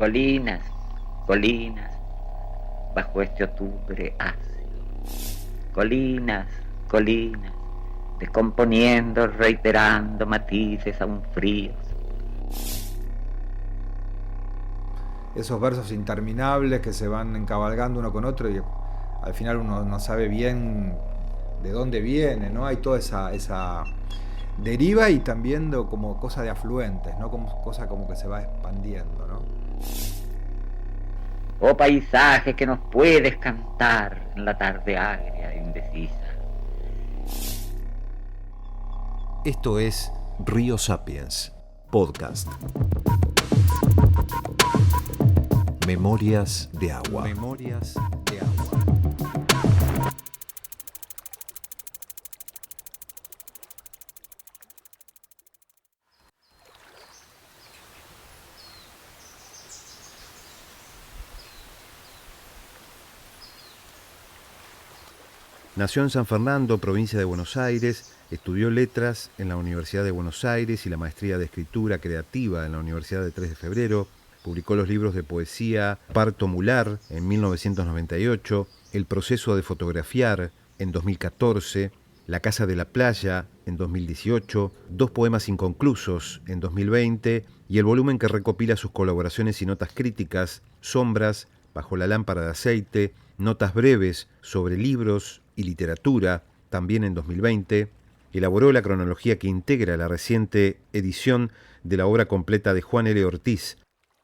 Colinas, colinas, bajo este octubre ácido. Colinas, colinas, descomponiendo, reiterando matices aún fríos. Esos versos interminables que se van encabalgando uno con otro y al final uno no sabe bien de dónde viene, ¿no? Hay toda esa deriva y también como cosa de afluentes, ¿no? Como cosa como que se va expandiendo, ¿no? Oh paisaje que nos puedes cantar en la tarde agria e indecisa. Esto es Río Sapiens, podcast. Memorias de agua. Memorias de agua. Nació en San Fernando, provincia de Buenos Aires, estudió letras en la Universidad de Buenos Aires y la maestría de escritura creativa en la Universidad de 3 de Febrero. Publicó los libros de poesía Parto Mular en 1998, El proceso de fotografiar en 2014, La casa de la playa en 2018, Dos poemas inconclusos en 2020 y el volumen que recopila sus colaboraciones y notas críticas, Sombras, Bajo la lámpara de aceite, Notas breves sobre libros y literatura, también en 2020. Elaboró la cronología que integra la reciente edición de la obra completa de Juan L. Ortiz,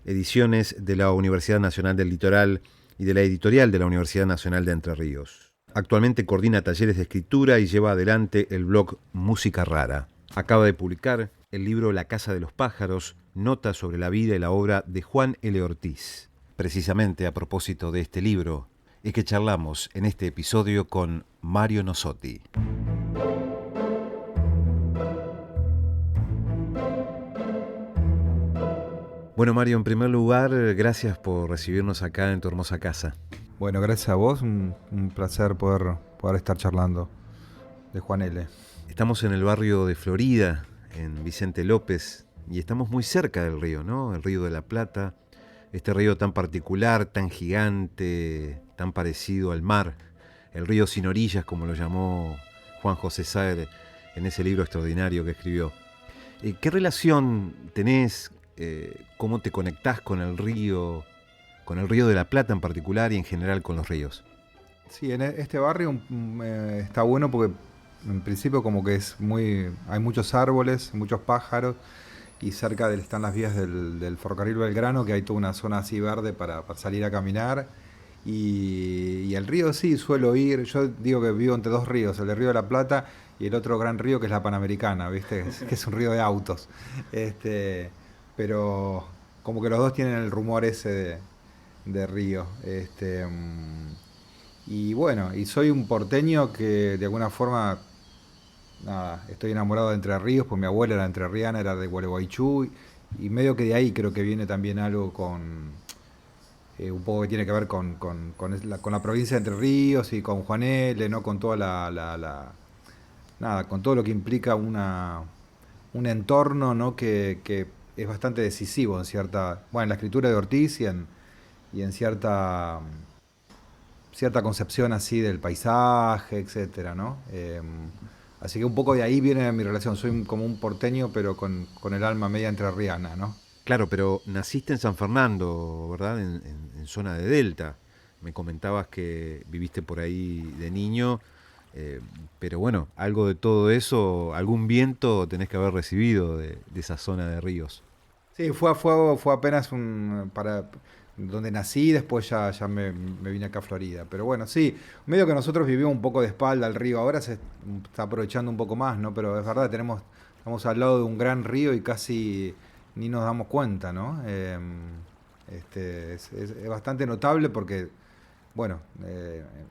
ediciones de la Universidad Nacional del Litoral y de la editorial de la Universidad Nacional de Entre Ríos. Actualmente coordina talleres de escritura y lleva adelante el blog Música Rara. Acaba de publicar el libro La Casa de los Pájaros, notas sobre la vida y la obra de Juan L. Ortiz. Precisamente a propósito de este libro, es que charlamos en este episodio con Mario Nosotti. Bueno, Mario, en primer lugar, gracias por recibirnos acá en tu hermosa casa. Bueno, gracias a vos, un placer poder estar charlando de Juan L. Estamos en el barrio de Florida, en Vicente López, y estamos muy cerca del río, ¿no? El río de la Plata, este río tan particular, tan gigante, tan parecido al mar, el río sin orillas, como lo llamó Juan José Saer en ese libro extraordinario que escribió. ¿Qué relación tenés? ¿Cómo te conectás con el río de la Plata en particular y en general con los ríos? Sí, en este barrio está bueno porque en principio como que hay muchos árboles, muchos pájaros y cerca están las vías del ferrocarril Belgrano, que hay toda una zona así verde para salir a caminar. Y el río sí, suelo ir, yo digo que vivo entre dos ríos, el del Río de la Plata y el otro gran río que es la Panamericana, ¿viste? Que es un río de autos. Pero como que los dos tienen el rumor ese de río. Y bueno, y soy un porteño que de alguna forma, nada, estoy enamorado de Entre Ríos, pues mi abuela era entrerriana, era de Gualeguaychú, y medio que de ahí creo que viene también algo un poco que tiene que ver con la provincia de Entre Ríos y con Juan L., ¿no? Con toda nada, con todo lo que implica un entorno, ¿no? Que es bastante decisivo en la escritura de Ortiz y en cierta concepción así del paisaje, etcétera, ¿no? Así que un poco de ahí viene mi relación. Soy como un porteño, pero con el alma media entrerriana, ¿no? Claro, pero naciste en San Fernando, ¿verdad? En zona de Delta. Me comentabas que viviste por ahí de niño, pero bueno, algo de todo eso, algún viento tenés que haber recibido de esa zona de ríos. Sí, fue apenas para donde nací, después ya me vine acá a Florida. Pero bueno, sí, medio que nosotros vivimos un poco de espalda al río, ahora se está aprovechando un poco más, ¿no? Pero es verdad, estamos al lado de un gran río y casi ni nos damos cuenta, ¿no? Es bastante notable porque, bueno,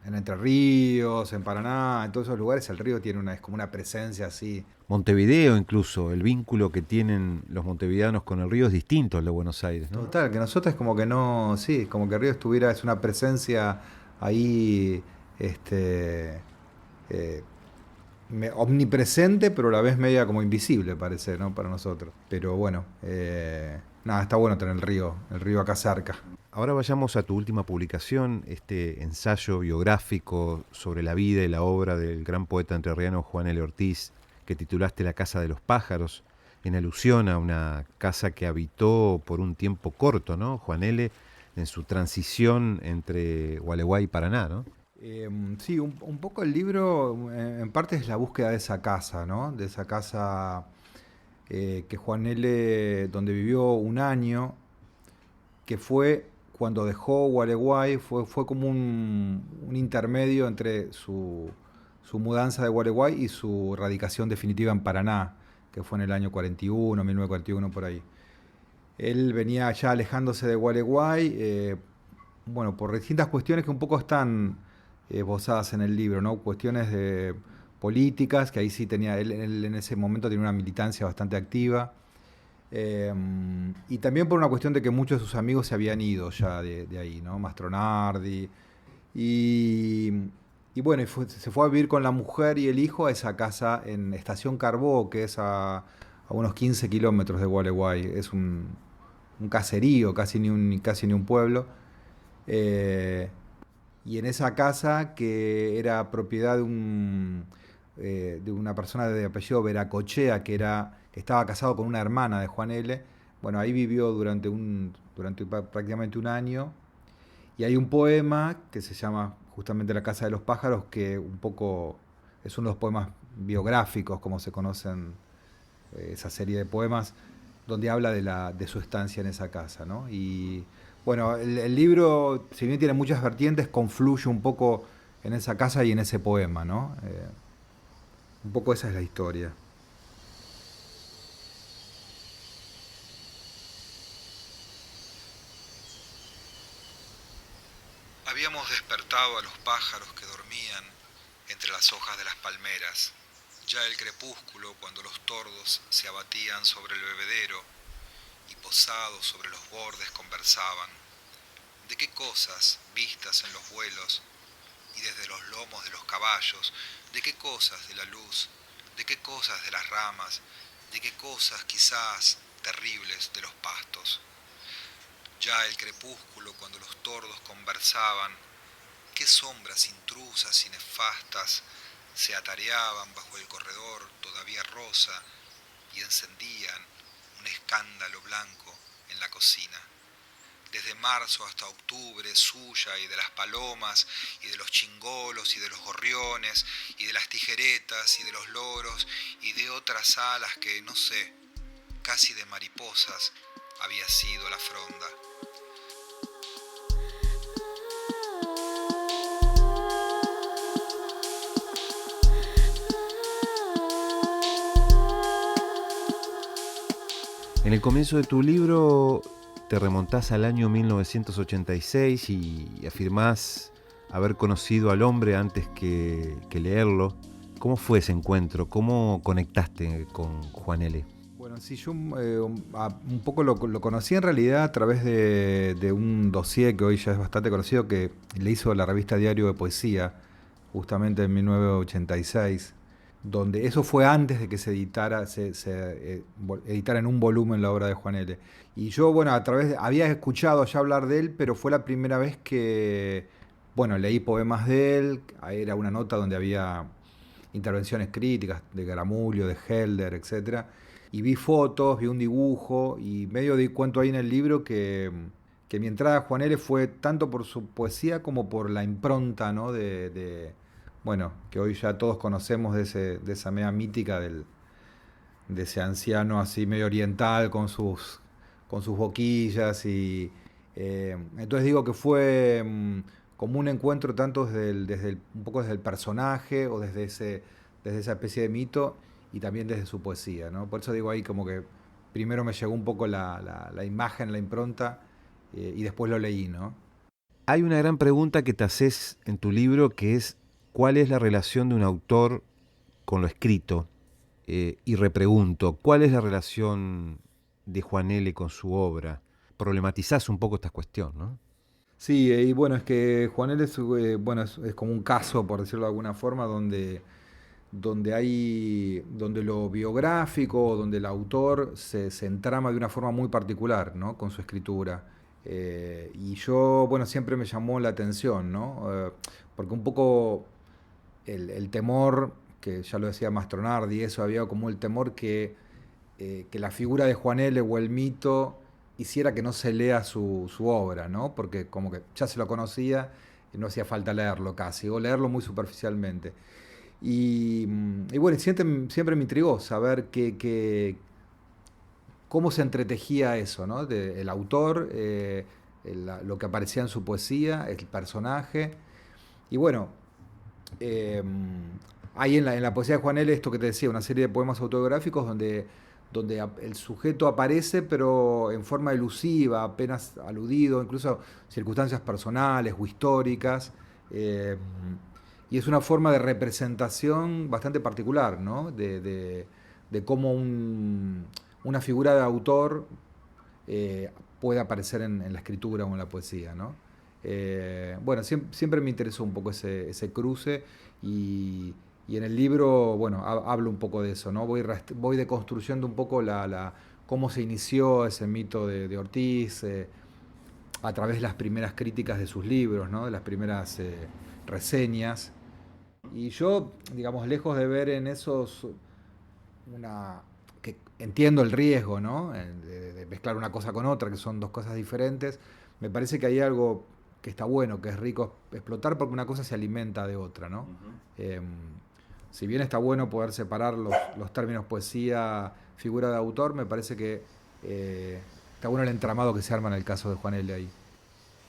en Entre Ríos, en Paraná, en todos esos lugares el río es como una presencia así. Montevideo incluso, el vínculo que tienen los montevideanos con el río es distinto al de Buenos Aires, ¿no? Total, que nosotros como que no, sí, como que Río es una presencia ahí, eh, omnipresente, pero a la vez media como invisible parece, ¿no? Para nosotros. Pero bueno, nada, está bueno tener el río acá cerca. Ahora vayamos a tu última publicación, este ensayo biográfico sobre la vida y la obra del gran poeta entrerriano Juan L. Ortiz, que titulaste La Casa de los Pájaros, en alusión a una casa que habitó por un tiempo corto, ¿no? Juan L. en su transición entre Gualeguay y Paraná, ¿no? Sí, un poco el libro en parte es la búsqueda de esa casa, ¿no? De esa casa que Juan L., donde vivió un año, que fue cuando dejó Gualeguay, fue como un intermedio entre su mudanza de Gualeguay y su radicación definitiva en Paraná, que fue en el año 41, 1941 por ahí. Él venía ya alejándose de Gualeguay, bueno, por distintas cuestiones que un poco están esbozadas en el libro, ¿no? Cuestiones de políticas, que ahí sí tenía, él en ese momento tenía una militancia bastante activa, eh, y también por una cuestión de que muchos de sus amigos se habían ido ya de ahí, ¿no? Mastronardi. Y, y bueno, se fue a vivir con la mujer y el hijo a esa casa en Estación Carbó, que es a unos 15 kilómetros de Gualeguay. Es un caserío, casi ni un pueblo. Eh, y en esa casa, que era propiedad de una persona de apellido Veracochea, que estaba casado con una hermana de Juan L., bueno, ahí vivió durante prácticamente un año. Y hay un poema que se llama justamente La Casa de los Pájaros, que un poco es uno de los poemas biográficos, como se conocen esa serie de poemas, donde habla de su estancia en esa casa, ¿no? Y bueno, el libro, si bien tiene muchas vertientes, confluye un poco en esa casa y en ese poema, ¿no? Un poco esa es la historia. Habíamos despertado a los pájaros que dormían entre las hojas de las palmeras. Ya el crepúsculo, cuando los tordos se abatían sobre el bebedero y posados sobre los bordes conversaban. ¿De qué cosas vistas en los vuelos y desde los lomos de los caballos? ¿De qué cosas de la luz? ¿De qué cosas de las ramas? ¿De qué cosas quizás terribles de los pastos? Ya el crepúsculo, cuando los tordos conversaban, qué sombras intrusas y nefastas se atareaban bajo el corredor todavía rosa y encendían un escándalo blanco en la cocina. Desde marzo hasta octubre, suya y de las palomas y de los chingolos y de los gorriones y de las tijeretas y de los loros y de otras alas que, no sé, casi de mariposas, había sido la fronda. En el comienzo de tu libro te remontás al año 1986 y afirmás haber conocido al hombre antes que leerlo. ¿Cómo fue ese encuentro? ¿Cómo conectaste con Juan L.? Bueno, sí, yo un poco lo conocí en realidad a través de un dossier que hoy ya es bastante conocido, que le hizo la revista Diario de Poesía, justamente en 1986, donde eso fue antes de que se editara, editara en un volumen la obra de Juan L. Y yo, bueno, había escuchado ya hablar de él, pero fue la primera vez que, bueno, leí poemas de él. Ahí era una nota donde había intervenciones críticas de Garamulio, de Helder, etcétera. Y vi fotos, vi un dibujo y medio di cuenta ahí en el libro que mi entrada a Juan L. fue tanto por su poesía como por la impronta, ¿no? Bueno, que hoy ya todos conocemos de esa media mítica de ese anciano así medio oriental con sus boquillas. Entonces digo que fue como un encuentro tanto un poco desde el personaje o desde esa especie de mito y también desde su poesía, ¿no? Por eso digo ahí como que primero me llegó un poco la imagen, la impronta, y después lo leí, ¿no? Hay una gran pregunta que te haces en tu libro, que es ¿cuál es la relación de un autor con lo escrito? Y repregunto, ¿cuál es la relación de Juan L. con su obra? Problematizás un poco esta cuestión, ¿no? Sí, y bueno, es que Juan L. bueno, es como un caso, por decirlo de alguna forma, donde donde lo biográfico, donde el autor se entrama de una forma muy particular, ¿no? Con su escritura. Y yo, bueno, siempre me llamó la atención, ¿no? Porque un poco el temor, que ya lo decía Mastronardi, eso había como el temor que la figura de Juan L. o el mito hiciera que no se lea su obra, ¿no? Porque como que ya se lo conocía y no hacía falta leerlo casi, o leerlo muy superficialmente. Y bueno, siempre me intrigó saber cómo se entretejía eso, ¿no? El autor, lo que aparecía en su poesía, el personaje. Y bueno, eh, hay en la poesía de Juan L. esto que te decía, una serie de poemas autobiográficos donde el sujeto aparece, pero en forma elusiva, apenas aludido, incluso circunstancias personales o históricas. eh, y es una forma de representación bastante particular, ¿no? De cómo una figura de autor puede aparecer en la escritura o en la poesía, ¿no? Bueno, siempre me interesó un poco ese cruce y en el libro, bueno, hablo un poco de eso, ¿no? Voy deconstruyendo un poco cómo se inició ese mito de Ortiz a través de las primeras críticas de sus libros, ¿no? De las primeras reseñas. Y yo, digamos, lejos de ver en esos que entiendo el riesgo, ¿no? De mezclar una cosa con otra, que son dos cosas diferentes. Me parece que hay algo que está bueno, que es rico explotar porque una cosa se alimenta de otra, ¿no? Eh, si bien está bueno poder separar los términos poesía, figura de autor, me parece que está bueno el entramado que se arma en el caso de Juan L. ahí.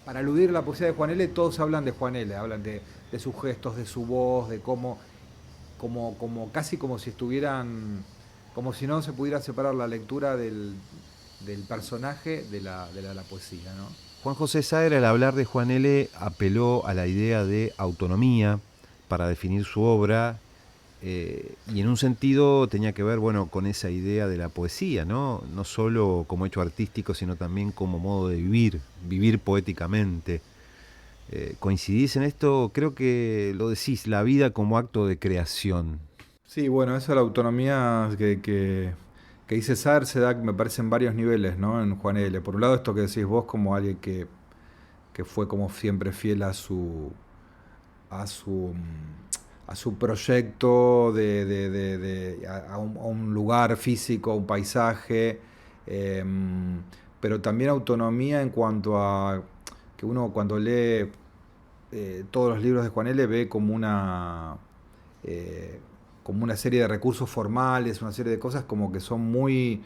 Para aludir a la poesía de Juan L., todos hablan de Juan L., hablan de sus gestos, de su voz, de casi como si estuvieran, como si no se pudiera separar la lectura del personaje de la poesía, ¿no? Juan José Saer, al hablar de Juan L., apeló a la idea de autonomía para definir su obra, y en un sentido tenía que ver, bueno, con esa idea de la poesía, ¿no? No solo como hecho artístico, sino también como modo de vivir poéticamente. ¿Coincidís en esto? Creo que lo decís, la vida como acto de creación. Sí, bueno, eso de la autonomía que dice Saer se da, me parece, en varios niveles, ¿no? En Juan L. Por un lado, esto que decís vos como alguien que fue como siempre fiel a su, a su proyecto a un lugar físico, a un paisaje, pero también autonomía en cuanto a que uno cuando lee todos los libros de Juan L. ve eh, como una serie de recursos formales, una serie de cosas como que son muy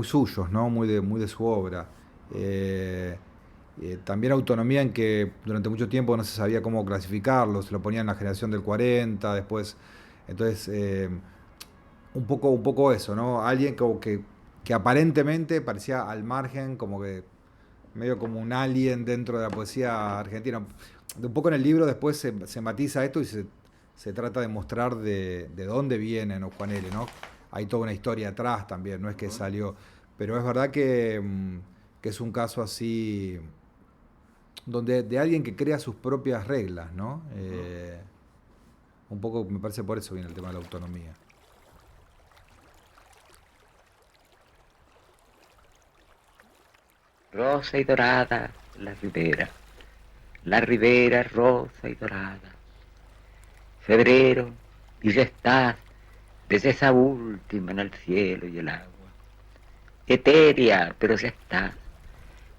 suyos, ¿no? Muy de su obra. Eh, También autonomía en que durante mucho tiempo no se sabía cómo clasificarlo, se lo ponían en la generación del 40, después, entonces, un poco eso, ¿no? Alguien que aparentemente parecía al margen, como que medio como un alien dentro de la poesía argentina. Un poco en el libro después se matiza esto y se trata de mostrar de dónde viene, ¿no? Juan L., ¿no? Hay toda una historia atrás también, no es que salió. Pero es verdad que es un caso así donde de alguien que crea sus propias reglas, ¿no? Un poco me parece por eso viene el tema de la autonomía. Rosa y dorada la ribera rosa y dorada. Febrero, y ya estás desde esa última en el cielo y el agua. Etérea, pero ya estás,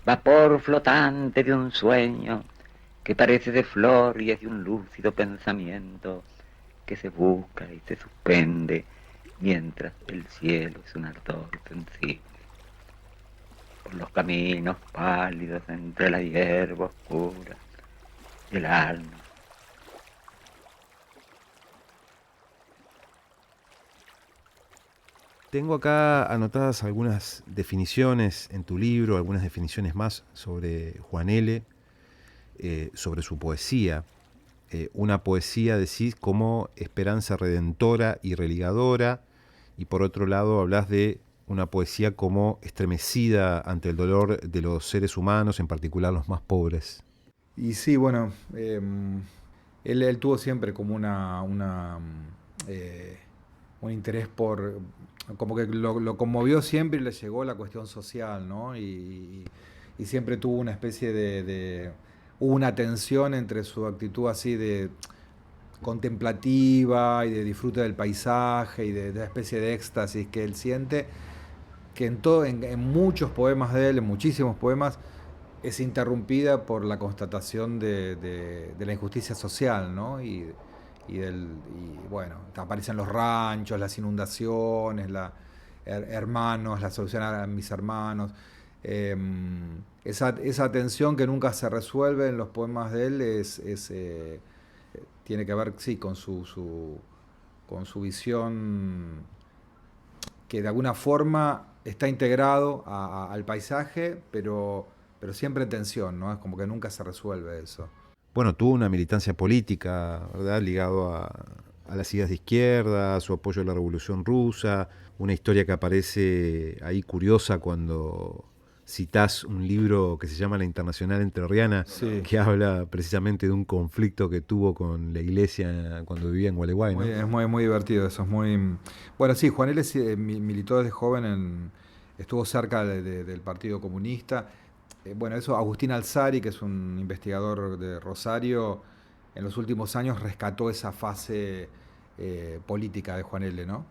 vapor flotante de un sueño que parece de flor y es de un lúcido pensamiento que se busca y se suspende mientras el cielo es un ardor sensible. Por los caminos pálidos entre la hierba oscura y el alma. Tengo acá anotadas algunas definiciones en tu libro, algunas definiciones más sobre Juan L., sobre su poesía. Una poesía, decís, como esperanza redentora y religadora, y por otro lado hablas de una poesía como estremecida ante el dolor de los seres humanos, en particular los más pobres. Y sí, bueno, él tuvo siempre como un interés por, como que lo conmovió siempre y le llegó la cuestión social, ¿no? Y siempre tuvo una especie hubo una tensión entre su actitud así de contemplativa y de disfrute del paisaje y de una especie de éxtasis que él siente, que en muchos poemas de él, en muchísimos poemas, es interrumpida por la constatación de la injusticia social, ¿no? Y bueno, aparecen los ranchos, las inundaciones, hermanos, la solución a mis hermanos. Eh, esa tensión que nunca se resuelve en los poemas de él tiene que ver, sí, con su visión que de alguna forma está integrado al paisaje, pero siempre en tensión, ¿no? Es como que nunca se resuelve eso. Bueno, tuvo una militancia política, ¿verdad? Ligado a las ideas de izquierda, a su apoyo a la Revolución Rusa, una historia que aparece ahí curiosa cuando citás un libro que se llama La Internacional Entrerriana, Sí. que habla precisamente de un conflicto que tuvo con la iglesia cuando vivía en Gualeguay, ¿no? Es muy divertido, eso es muy... Bueno, sí, Juan L. Militó desde joven, estuvo cerca del Partido Comunista. Bueno, eso Agustín Alzari, que es un investigador de Rosario, en los últimos años rescató esa fase política de Juan L., ¿no?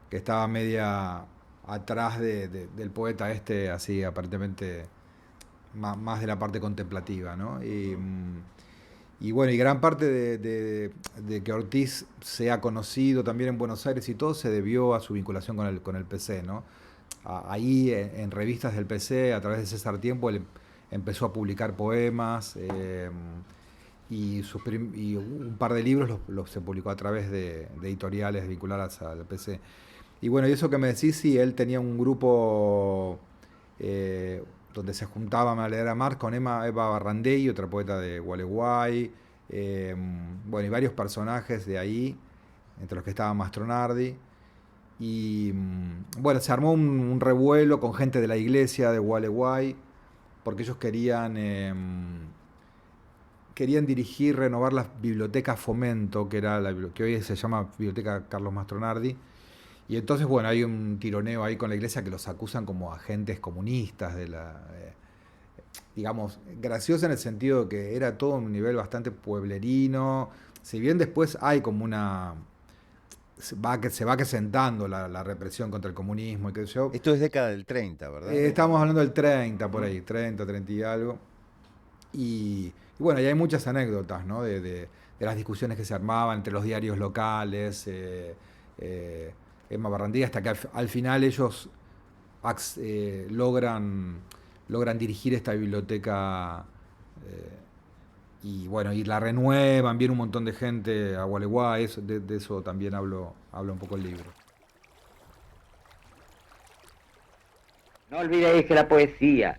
Que estaba media atrás del poeta este, así aparentemente más de la parte contemplativa, ¿no? Y bueno, y gran parte de que Ortiz sea conocido también en Buenos Aires y todo se debió a su vinculación con el PC, ¿no? Ahí en revistas del PC, a través de César Tiempo, él empezó a publicar poemas y un par de libros se publicó a través de editoriales vinculadas al PC. Y bueno, y eso que me decís, sí, él tenía un grupo donde se juntaban a leer a Marx con Eva Barrandey, otra poeta de Gualeguay, bueno, y varios personajes de ahí, entre los que estaba Mastronardi. Y bueno, se armó un revuelo con gente de la iglesia de Gualeguay, porque ellos querían dirigir, renovar la biblioteca Fomento, que hoy se llama Biblioteca Carlos Mastronardi. Y entonces, bueno, hay un tironeo ahí con la iglesia que los acusan como agentes comunistas digamos, gracioso en el sentido de que era todo un nivel bastante pueblerino. Si bien después hay como se va acrecentando la represión contra el comunismo y qué sé yo. Esto es década del 30, ¿verdad? Estamos hablando del 30 por ahí, 30 y algo. Y bueno, y hay muchas anécdotas, ¿no? De las discusiones que se armaban entre los diarios locales, Emma Barrandilla, hasta que al final ellos logran dirigir esta biblioteca y bueno, y la renuevan, viene un montón de gente a Gualeguay, de eso también habla un poco el libro. No olvidéis que la poesía,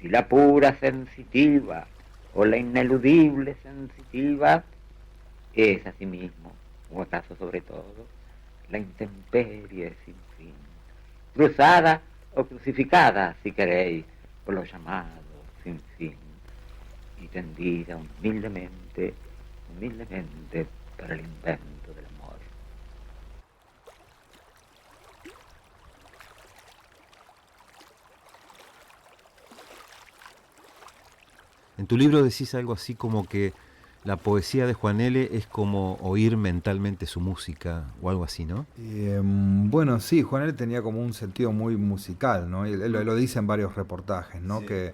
si la pura sensitiva o la ineludible sensitiva, es asimismo, o acaso sobre todo, la intemperie sin fin, cruzada o crucificada, si queréis, por los llamados sin fin, y tendida humildemente para el invento del amor. En tu libro decís algo así como que la poesía de Juan L. es como oír mentalmente su música o algo así, ¿no? Bueno, sí, Juan L. tenía como un sentido muy musical, ¿no? Él lo dice en varios reportajes, ¿no? Sí. Que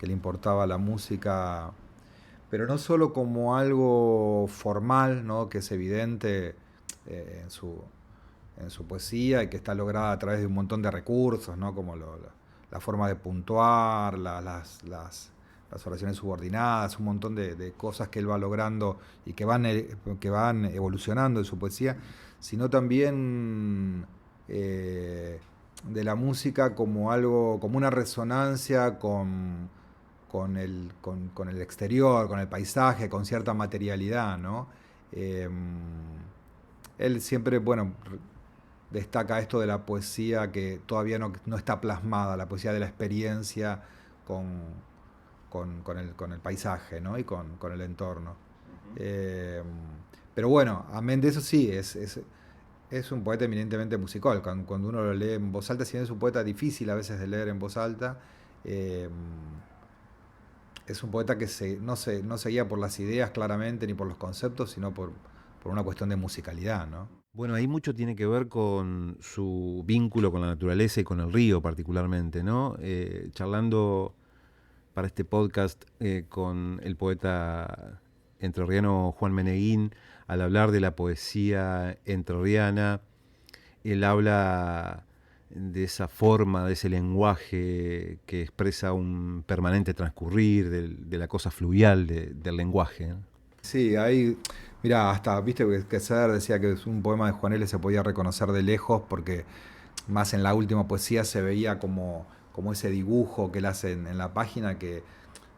le importaba la música, pero no solo como algo formal, ¿no? Que es evidente en su poesía y que está lograda a través de un montón de recursos, ¿no? Como la forma de puntuar, las oraciones subordinadas, un montón de cosas que él va logrando y que van evolucionando en su poesía, sino también de la música como algo, como una resonancia con el exterior, con el paisaje, con cierta materialidad, ¿no? Eh, Él siempre, bueno, destaca esto de la poesía que todavía no está plasmada, la poesía de la experiencia con el paisaje, ¿no? Y con el entorno. Pero bueno, amén de eso sí, Es un poeta eminentemente musical. Cuando uno lo lee en voz alta, si bien es un poeta difícil a veces de leer en voz alta, eh, es un poeta que no se guía por las ideas claramente ni por los conceptos, sino por una cuestión de musicalidad, ¿no? Bueno, ahí mucho tiene que ver con su vínculo con la naturaleza y con el río particularmente, ¿no? Charlando para este podcast con el poeta entrerriano Juan Meneguín, al hablar de la poesía entrerriana, él habla de esa forma, de ese lenguaje que expresa un permanente transcurrir, de la cosa fluvial del lenguaje, ¿no? Sí, ahí, mira, hasta, viste que Ceder decía que un poema de Juan L. se podía reconocer de lejos porque más en la última poesía se veía como ese dibujo que él hace en la página que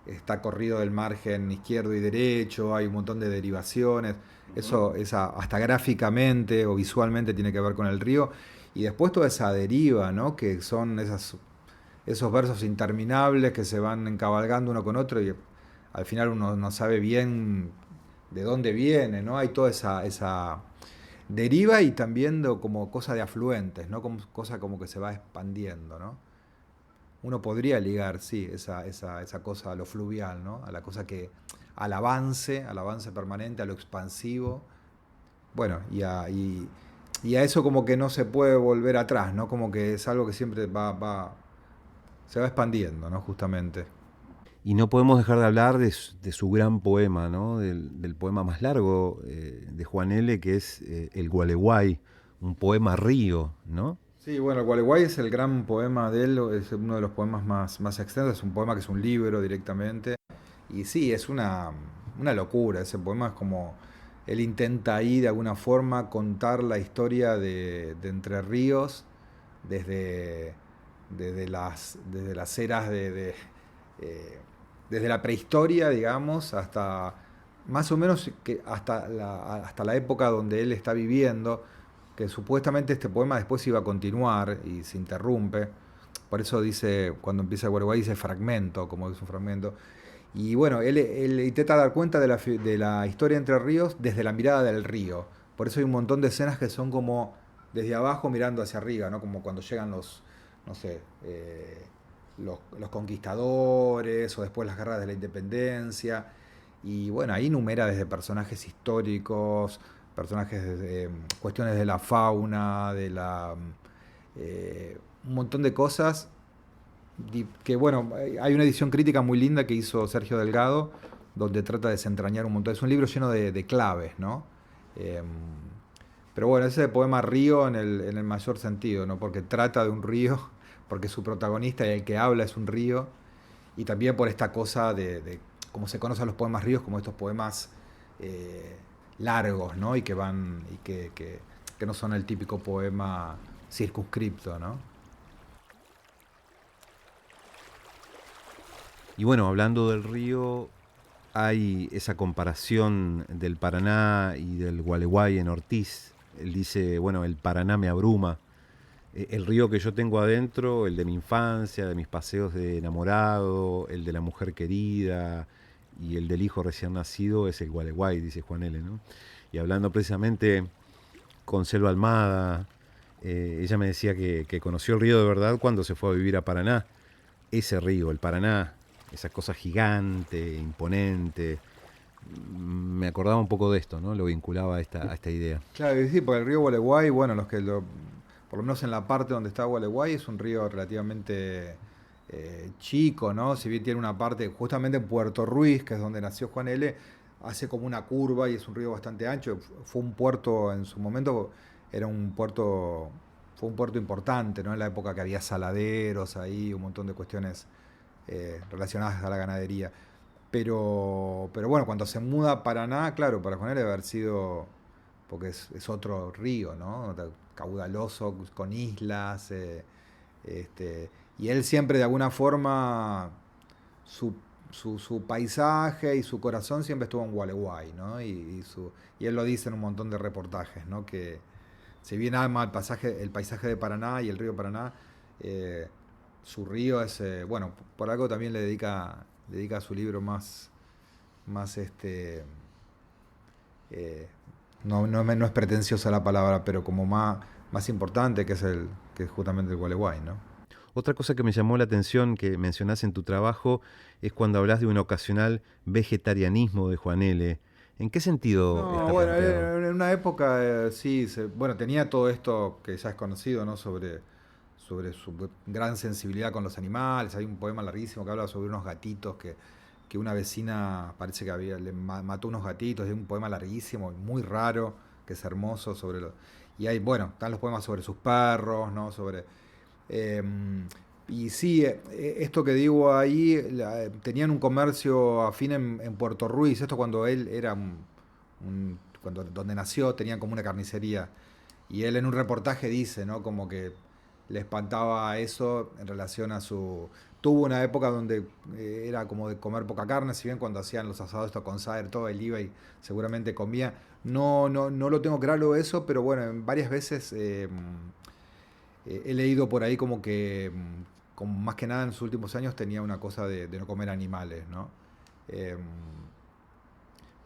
está corrido del margen izquierdo y derecho, hay un montón de derivaciones, eso hasta gráficamente o visualmente tiene que ver con el río, y después toda esa deriva, ¿no? Que son esos versos interminables que se van encabalgando uno con otro y al final uno no sabe bien de dónde viene, ¿no? Hay toda esa deriva y también como cosa de afluentes, ¿no? Como cosa como que se va expandiendo, ¿no? Uno podría ligar, sí, esa cosa a lo fluvial, ¿no? A la cosa que, al avance permanente, a lo expansivo. Bueno, y a eso como que no se puede volver atrás, ¿no? Como que es algo que siempre se va expandiendo, ¿no? Justamente. Y no podemos dejar de hablar de su gran poema, ¿no? Del poema más largo de Juan L., que es El Gualeguay, un poema río, ¿no? Sí, bueno, el Gualeguay es el gran poema de él, es uno de los poemas más extensos, es un poema que es un libro directamente. Y sí, es una locura, ese poema es como, él intenta ahí de alguna forma contar la historia de Entre Ríos desde, desde las eras eh, desde la prehistoria, digamos, hasta más o menos que hasta la época donde él está viviendo, que supuestamente este poema después iba a continuar y se interrumpe. Por eso dice, cuando empieza el Gualeguay dice fragmento, como es un fragmento. Y bueno, él intenta dar cuenta de la historia entre ríos desde la mirada del río. Por eso hay un montón de escenas que son como desde abajo mirando hacia arriba, ¿no? Como cuando llegan no sé, los conquistadores o después las guerras de la independencia. Y bueno, ahí numera desde personajes históricos, personajes de cuestiones de la fauna, un montón de cosas que bueno, hay una edición crítica muy linda que hizo Sergio Delgado, donde trata de desentrañar un montón. Es un libro lleno de claves, ¿no? Eh, pero bueno, ese poema río en el mayor sentido, ¿no? Porque trata de un río, porque su protagonista y el que habla es un río, y también por esta cosa de cómo se conocen los poemas ríos, como estos poemas eh, largos, ¿no? Y que van, que no son el típico poema circunscripto, ¿no? Y bueno, hablando del río, hay esa comparación del Paraná y del Gualeguay en Ortiz. Él dice, bueno, el Paraná me abruma. El río que yo tengo adentro, el de mi infancia, de mis paseos de enamorado, el de la mujer querida y el del hijo recién nacido, es el Gualeguay, dice Juan L., ¿no? Y hablando precisamente con Selva Almada, ella me decía que conoció el río de verdad cuando se fue a vivir a Paraná. Ese río, el Paraná, esa cosa gigante, imponente. Me acordaba un poco de esto, ¿no? Lo vinculaba a esta idea. Claro, y sí, porque el río Gualeguay, bueno, por lo menos en la parte donde está Gualeguay, es un río relativamente chico, ¿no? Si bien tiene una parte, justamente en Puerto Ruiz, que es donde nació Juan L., hace como una curva y es un río bastante ancho. Fue un puerto, en su momento, era un puerto, fue un puerto importante, ¿no? En la época que había saladeros ahí, un montón de cuestiones relacionadas a la ganadería. Pero bueno, cuando se muda a Paraná, claro, para Juan debe haber sido, porque es otro río, ¿no? Caudaloso, con islas, y él siempre de alguna forma, su, su paisaje y su corazón siempre estuvo en Gualeguay, ¿no? Y él lo dice en un montón de reportajes, ¿no? Que si bien ama el paisaje de Paraná y el río Paraná, eh, su río es, bueno, por algo también dedica su libro más eh, no es pretenciosa la palabra, pero como más importante, que es justamente el Gualeguay, ¿no? Otra cosa que me llamó la atención que mencionás en tu trabajo es cuando hablas de un ocasional vegetarianismo de Juan L. ¿En qué sentido No, está bueno, planteado? en una época sí, bueno, tenía todo esto que ya es conocido, ¿no? Sobre su gran sensibilidad con los animales. Hay un poema larguísimo que habla sobre unos gatitos que una vecina parece que mató unos gatitos. Es un poema larguísimo, muy raro, que es hermoso y hay, bueno, están los poemas sobre sus perros, ¿no? Eh, y sí, esto que digo ahí, tenían un comercio afín en Puerto Ruiz, esto cuando él era donde nació, tenían como una carnicería. Y él en un reportaje dice, ¿no? Como que le espantaba eso en relación a su... Tuvo una época donde era como de comer poca carne, si bien cuando hacían los asados esto con Saer, todo él iba y seguramente comía. No lo tengo claro eso, pero bueno, varias veces he leído por ahí como que, como más que nada en sus últimos años, tenía una cosa de no comer animales, ¿no? Eh,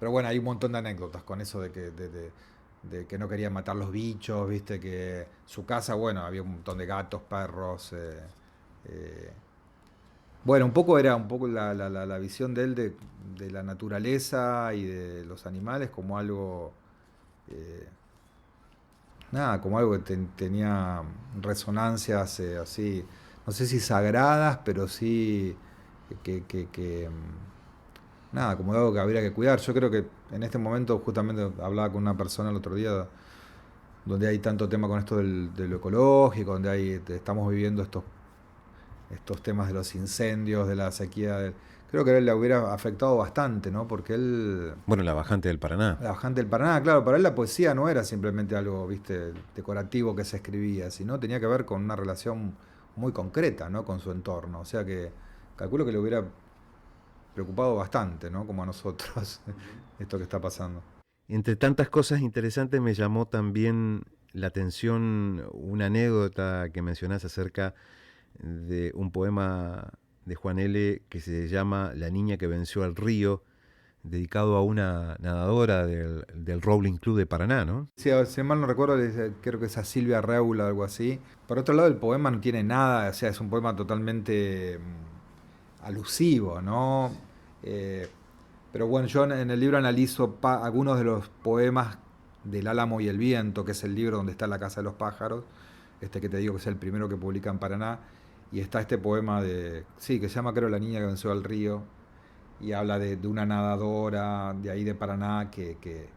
pero bueno, hay un montón de anécdotas con eso de que no quería matar los bichos, viste, que su casa, bueno, había un montón de gatos, perros. Eh, bueno, un poco era un poco la visión de él de la naturaleza y de los animales como algo, eh, nada, como algo que tenía resonancias así, no sé si sagradas, pero sí nada, como algo que habría que cuidar. Yo creo que en este momento, justamente hablaba con una persona el otro día, donde hay tanto tema con esto de lo ecológico, donde estamos viviendo estos temas de los incendios, de la sequía. Creo que a él le hubiera afectado bastante, ¿no? Porque él, Bueno, la bajante del Paraná. la bajante del Paraná, claro, para él la poesía no era simplemente algo, viste, decorativo que se escribía, sino tenía que ver con una relación muy concreta, ¿no? Con su entorno. O sea que calculo que le hubiera preocupado bastante, ¿no? Como a nosotros, esto que está pasando. Entre tantas cosas interesantes me llamó también la atención una anécdota que mencionás acerca de un poema de Juan L. que se llama La niña que venció al río, dedicado a una nadadora del Rowling Club de Paraná, ¿no? Si mal no recuerdo, creo que es a Silvia Reula o algo así. Por otro lado, el poema no tiene nada, o sea, es un poema totalmente alusivo, ¿no? Eh, pero bueno, yo en el libro analizo algunos de los poemas del Álamo y el Viento, que es el libro donde está La Casa de los Pájaros, este que te digo que es el primero que publica en Paraná, y está este poema sí, que se llama creo La niña que venció al río, y habla de una nadadora de ahí de Paraná que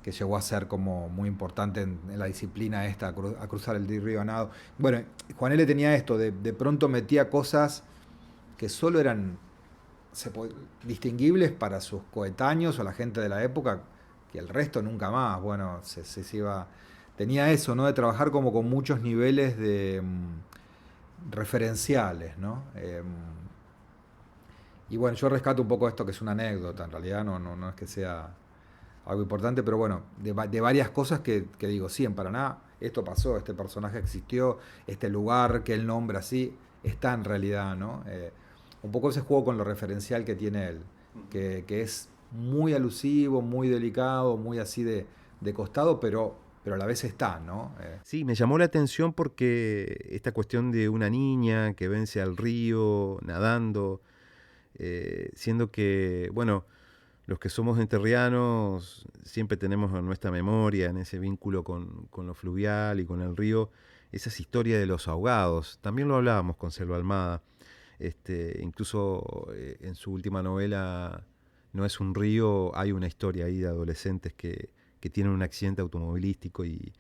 llegó a ser como muy importante en la disciplina esta, a cruzar el río a nado. Bueno, Juan L. tenía esto, de pronto metía cosas que solo eran distinguibles para sus coetáneos o la gente de la época, que el resto nunca más. Bueno, se iba. Tenía eso, ¿no? De trabajar como con muchos niveles de referenciales, ¿no? Y bueno, yo rescato un poco esto que es una anécdota, en realidad no es que sea algo importante, pero bueno, de varias cosas que digo, sí, en Paraná esto pasó, este personaje existió, este lugar que él nombra así, está en realidad, ¿no? Un poco ese juego con lo referencial que tiene él, que es muy alusivo, muy delicado, muy así de costado, pero a la vez está, ¿no? Sí, me llamó la atención porque esta cuestión de una niña que vence al río nadando, siendo que, bueno, los que somos enterrianos siempre tenemos en nuestra memoria, en ese vínculo con lo fluvial y con el río, esas historias de los ahogados. También lo hablábamos con Selva Almada. Incluso en su última novela, No es un río, hay una historia ahí de adolescentes que tienen un accidente automovilístico y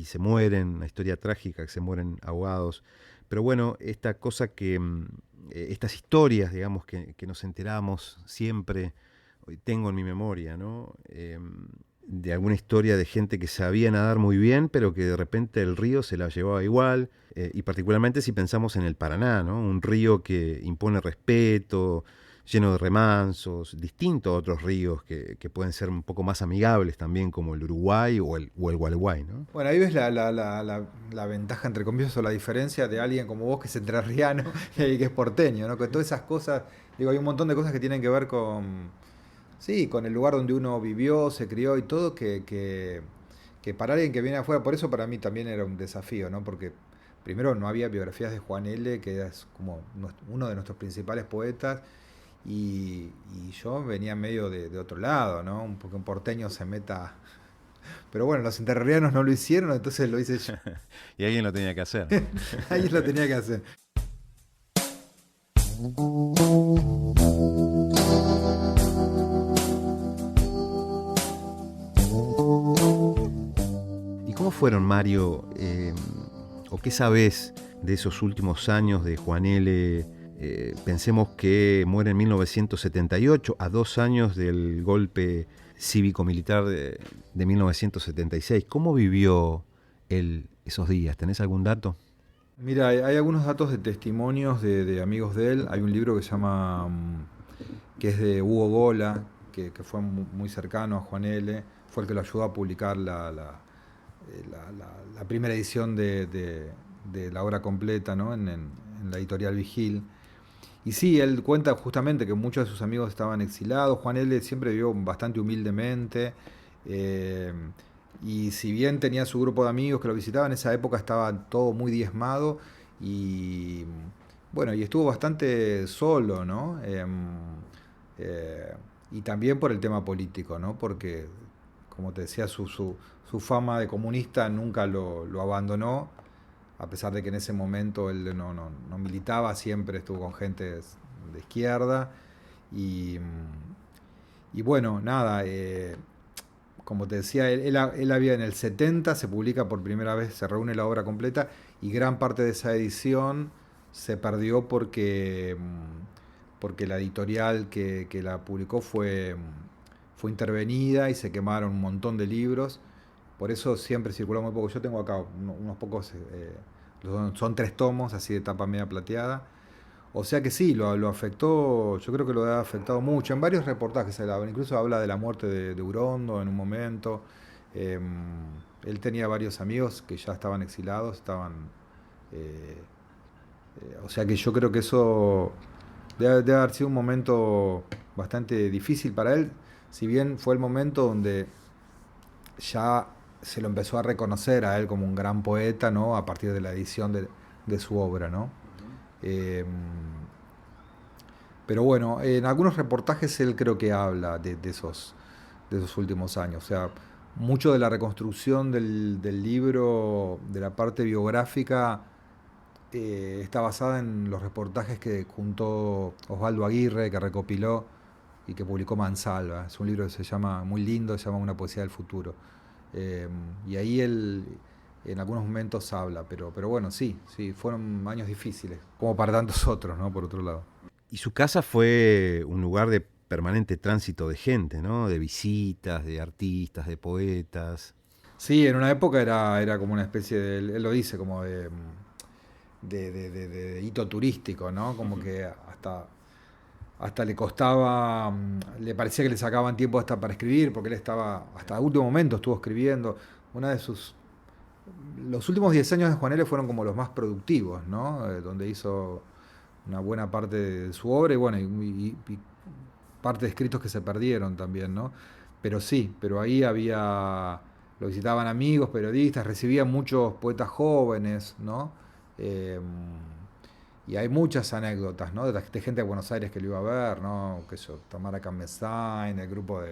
se mueren, una historia trágica, que se mueren ahogados. Pero bueno, esta cosa estas historias, digamos, que nos enteramos siempre, hoy tengo en mi memoria, ¿no? De alguna historia de gente que sabía nadar muy bien, pero que de repente el río se la llevaba igual, y particularmente si pensamos en el Paraná, ¿no? Un río que impone respeto, lleno de remansos, distinto a otros ríos que pueden ser un poco más amigables también, como el Uruguay o el Gualeguay, ¿no? Bueno, ahí ves la ventaja, entre comillas, o la diferencia de alguien como vos que es entrerriano y alguien que es porteño, ¿no? Que todas esas cosas, digo, hay un montón de cosas que tienen que ver Sí, con el lugar donde uno vivió, se crió y todo, que para alguien que viene afuera, por eso para mí también era un desafío, ¿no? Porque primero no había biografías de Juan L., que es como uno de nuestros principales poetas, y yo venía medio de otro lado, ¿no? Porque un porteño se meta. Pero bueno, los entrerrianos no lo hicieron, entonces lo hice yo. Y alguien lo tenía que hacer. Ahí lo tenía que hacer. ¿Y cómo fueron, Mario, o qué sabés de esos últimos años de Juan L.? Pensemos que muere en 1978, a 2 años del golpe cívico-militar de 1976. ¿Cómo vivió él esos días? ¿Tenés algún dato? Mira, hay algunos datos de testimonios de amigos de él. Hay un libro que se llama, que es de Hugo Gola, que fue muy cercano a Juan L., fue el que lo ayudó a publicar la primera edición de la obra completa, ¿no? En la editorial Vigil. Y sí, él cuenta justamente que muchos de sus amigos estaban exilados. Juan L. siempre vivió bastante humildemente. eh, y si bien tenía su grupo de amigos que lo visitaban, en esa época estaba todo muy diezmado. Y bueno, y estuvo bastante solo, ¿no? Eh, y también por el tema político, ¿no? Porque, como te decía, su fama de comunista nunca lo abandonó, a pesar de que en ese momento él no militaba, siempre estuvo con gente de izquierda. Y, y bueno, nada, como te decía, él había en el 70, se publica por primera vez, se reúne la obra completa, y gran parte de esa edición se perdió porque la editorial que la publicó fue intervenida y se quemaron un montón de libros. Por eso siempre circuló muy poco. Yo tengo acá unos pocos, son 3 tomos, así de tapa media plateada. O sea que sí, lo afectó, yo creo que lo ha afectado mucho. En varios reportajes se habla, incluso habla de la muerte de Urondo en un momento. Eh, Él tenía varios amigos que ya estaban exilados, eh, o sea que yo creo que eso debe haber sido un momento bastante difícil para él, si bien fue el momento donde ya se lo empezó a reconocer a él como un gran poeta, ¿no? A partir de la edición de su obra, ¿no? Eh, pero bueno, en algunos reportajes él creo que habla de esos últimos años. O sea, mucho de la reconstrucción del libro, de la parte biográfica, está basada en los reportajes que juntó Osvaldo Aguirre, que recopiló y que publicó Mansalva. Es un libro que se llama muy lindo, se llama Una poesía del futuro. Y ahí él en algunos momentos habla, pero bueno, sí, fueron años difíciles, como para tantos otros, ¿no? Por otro lado. Y su casa fue un lugar de permanente tránsito de gente, ¿no? De visitas, de artistas, de poetas. Sí, en una época era como una especie de, él lo dice, como de hito turístico, ¿no? Como que hasta le costaba, le parecía que le sacaban tiempo hasta para escribir, porque él estaba, hasta el último momento estuvo escribiendo. Una de sus, los últimos 10 años de Juan L. fueron como los más productivos, ¿no? Donde hizo una buena parte de su obra y bueno, y parte de escritos que se perdieron también, ¿no? Pero sí, pero ahí lo visitaban amigos, periodistas, recibía muchos poetas jóvenes, ¿no? Eh, y hay muchas anécdotas, ¿no? De gente de Buenos Aires que lo iba a ver, ¿no? Que yo, Tamara Cambesain, el grupo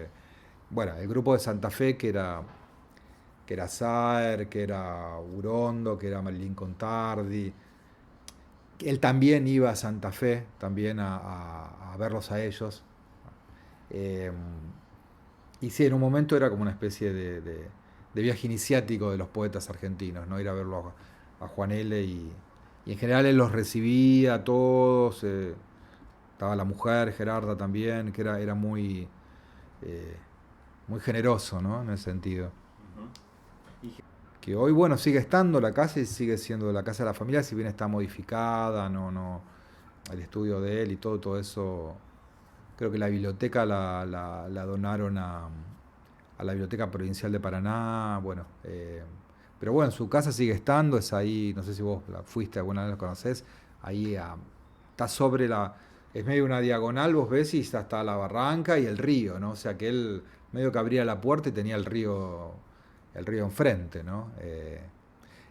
de Santa Fe que era Saer, que era Urondo, que era Marilyn Contardi. Él también iba a Santa Fe, también a verlos a ellos. Eh, y sí, en un momento era como una especie de viaje iniciático de los poetas argentinos, ¿no? Ir a verlo a Juan L. Y en general él los recibía a todos. Estaba la mujer, Gerarda también, que era eh, muy generoso, ¿no? En ese sentido. Que hoy, bueno, sigue estando la casa y sigue siendo la casa de la familia, si bien está modificada, el estudio de él y todo eso. Creo que la biblioteca la donaron a la Biblioteca Provincial de Paraná, bueno, pero bueno, su casa sigue estando, es ahí, no sé si vos fuiste alguna vez, la conocés, ahí está sobre es medio una diagonal, vos ves, y está la barranca y el río, ¿no? O sea que él medio que abría la puerta y tenía el río enfrente, ¿no?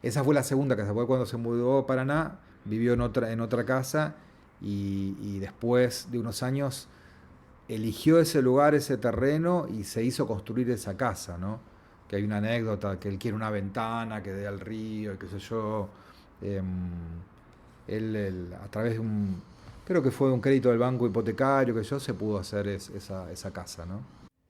Esa fue la segunda casa, porque cuando se mudó a Paraná, vivió en otra casa y después de unos años eligió ese lugar, ese terreno y se hizo construir esa casa, ¿no? Que hay una anécdota, que él quiere una ventana que dé al río y qué sé yo. Em, él, a través de creo que fue de un crédito del banco hipotecario, que yo, se pudo hacer esa casa, ¿no?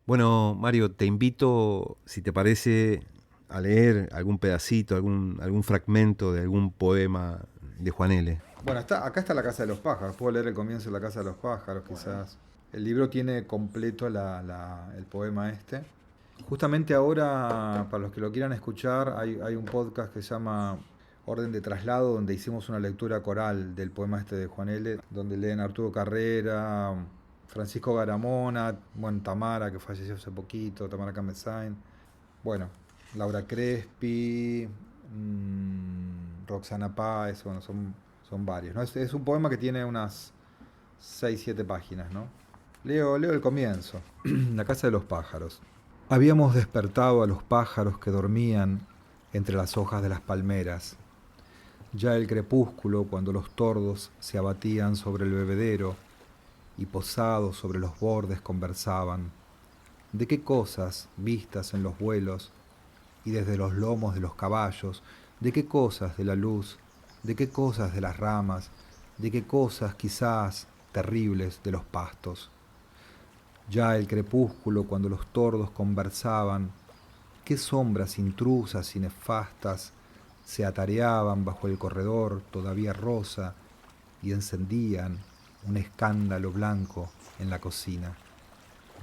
Bueno, Mario, te invito, si te parece, a leer algún pedacito, algún fragmento de algún poema de Juan L. Bueno, acá está La Casa de los Pájaros. Puedo leer el comienzo de La Casa de los Pájaros, quizás. El libro tiene completo el poema este. Justamente ahora, para los que lo quieran escuchar, hay un podcast que se llama Orden de Traslado, donde hicimos una lectura coral del poema este de Juan L., donde leen Arturo Carrera, Francisco Garamona, bueno, Tamara, que falleció hace poquito, Tamara Camesain, bueno, Laura Crespi, Roxana Páez, bueno, son varios, ¿no? Es un poema que tiene unas 6-7 páginas, ¿no? Leo el comienzo. La Casa de los Pájaros. Habíamos despertado a los pájaros que dormían entre las hojas de las palmeras. Ya el crepúsculo, cuando los tordos se abatían sobre el bebedero y posados sobre los bordes conversaban. ¿De qué cosas vistas en los vuelos y desde los lomos de los caballos? ¿De qué cosas de la luz? ¿De qué cosas de las ramas? ¿De qué cosas quizás terribles de los pastos? Ya el crepúsculo, cuando los tordos conversaban, qué sombras intrusas y nefastas se atareaban bajo el corredor todavía rosa y encendían un escándalo blanco en la cocina.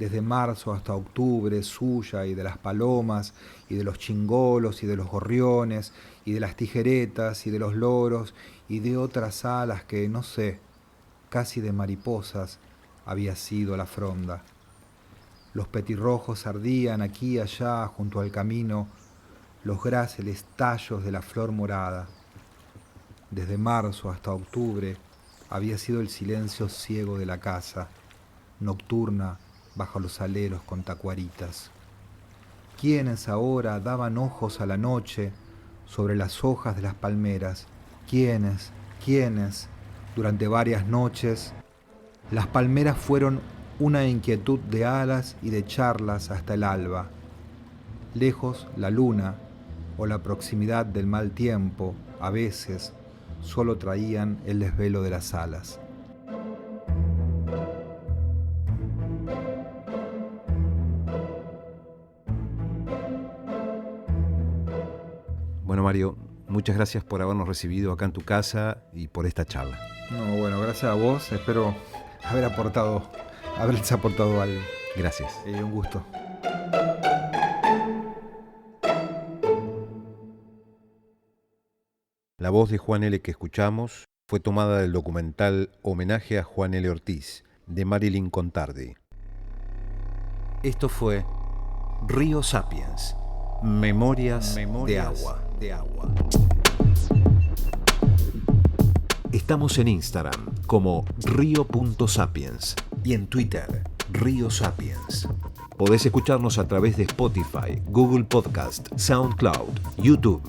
Desde marzo hasta octubre, suya y de las palomas y de los chingolos y de los gorriones y de las tijeretas y de los loros y de otras alas que, no sé, casi de mariposas había sido la fronda. Los petirrojos ardían aquí y allá junto al camino, los gráciles tallos de la flor morada. Desde marzo hasta octubre había sido el silencio ciego de la casa, nocturna bajo los aleros con tacuaritas. ¿Quiénes ahora daban ojos a la noche sobre las hojas de las palmeras? ¿Quiénes? Durante varias noches, las palmeras fueron una inquietud de alas y de charlas hasta el alba. Lejos la luna o la proximidad del mal tiempo, a veces, solo traían el desvelo de las alas. Bueno, Mario, muchas gracias por habernos recibido acá en tu casa y por esta charla. No, bueno, gracias a vos. Espero haberles aportado algo. Gracias. Un gusto. La voz de Juan L. que escuchamos fue tomada del documental Homenaje a Juan L. Ortiz, de Marilyn Contardi. Esto fue Río Sapiens, Memorias de Agua. Estamos en Instagram como rio.sapiens y en Twitter, Río Sapiens. Podés escucharnos a través de Spotify, Google Podcast, SoundCloud, YouTube.